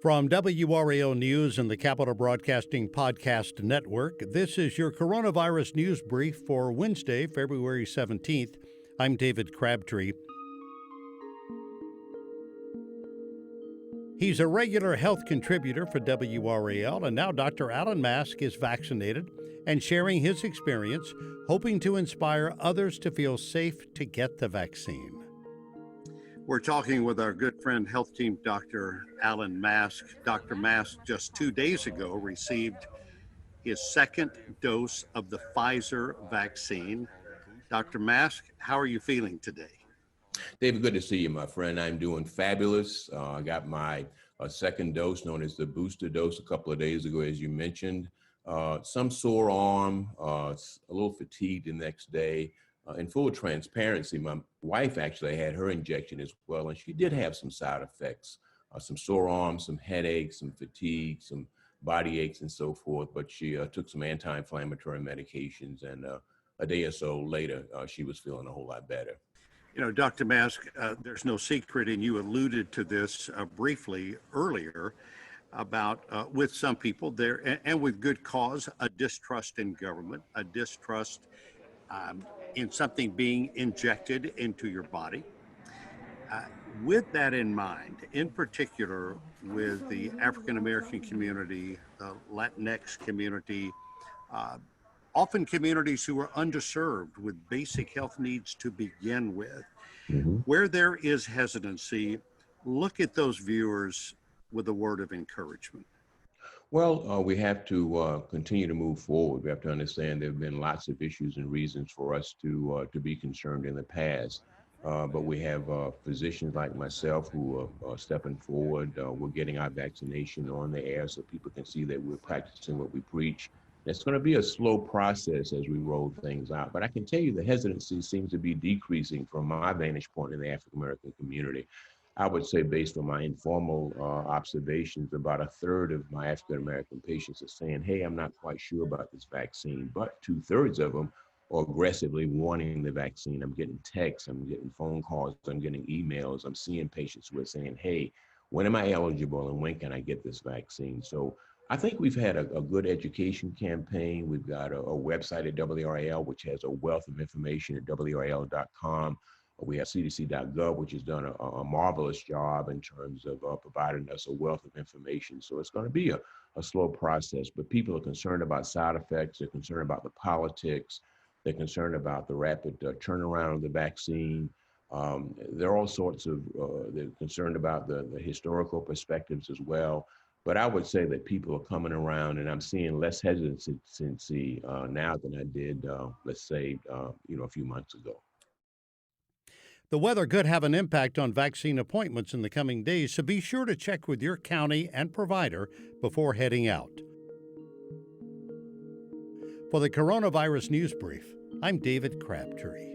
From WRAL News and the Capital Broadcasting Podcast Network, this is your coronavirus news brief for Wednesday, February 17th. I'm David Crabtree. He's a regular health contributor for WRAL, and now Dr. Alan Mask is vaccinated and sharing his experience, hoping to inspire others to feel safe to get the vaccine. We're talking with our good friend, health team Dr. Alan Mask. Dr. Mask just 2 days ago received his second dose of the Pfizer vaccine. Dr. Mask, how are you feeling today? David, good to see you, my friend. I'm doing fabulous. I got my second dose, known as the booster dose, a couple of days ago, as you mentioned. Some sore arm, a little fatigued the next day. In full transparency, my wife actually had her injection as well, and she did have some side effects, some sore arms, some headaches, some fatigue, some body aches, and so forth. But she took some anti-inflammatory medications, and a day or so later, she was feeling a whole lot better. You know, Dr. Mask, there's no secret, and you alluded to this briefly earlier, about with some people there, and with good cause, a distrust in government, a distrust in something being injected into your body. With that in mind, in particular with the African American community, the Latinx community, often communities who are underserved with basic health needs to begin with, where there is hesitancy, look at those viewers with a word of encouragement. Well, we have to continue to move forward. We have to understand there have been lots of issues and reasons for us to be concerned in the past. But we have physicians like myself who are stepping forward. We're getting our vaccination on the air so people can see that we're practicing what we preach. It's going to be a slow process as we roll things out. But I can tell you the hesitancy seems to be decreasing from my vantage point in the African American community. I would say, based on my informal observations, about a third of my African-American patients are saying, hey, I'm not quite sure about this vaccine, but 2/3 of them are aggressively wanting the vaccine. I'm getting texts, I'm getting phone calls, I'm getting emails, I'm seeing patients who are saying, hey, when am I eligible and when can I get this vaccine? So I think we've had a good education campaign. We've got a website at WRAL, which has a wealth of information at WRAL.com. We have CDC.gov, which has done a marvelous job in terms of providing us a wealth of information. So it's going to be a slow process, but people are concerned about side effects. They're concerned about the politics. They're concerned about the rapid turnaround of the vaccine. There are all sorts of, they're concerned about the historical perspectives as well. But I would say that people are coming around, and I'm seeing less hesitancy now than I did, let's say, a few months ago. The weather could have an impact on vaccine appointments in the coming days, so be sure to check with your county and provider before heading out. For the Coronavirus News Brief, I'm David Crabtree.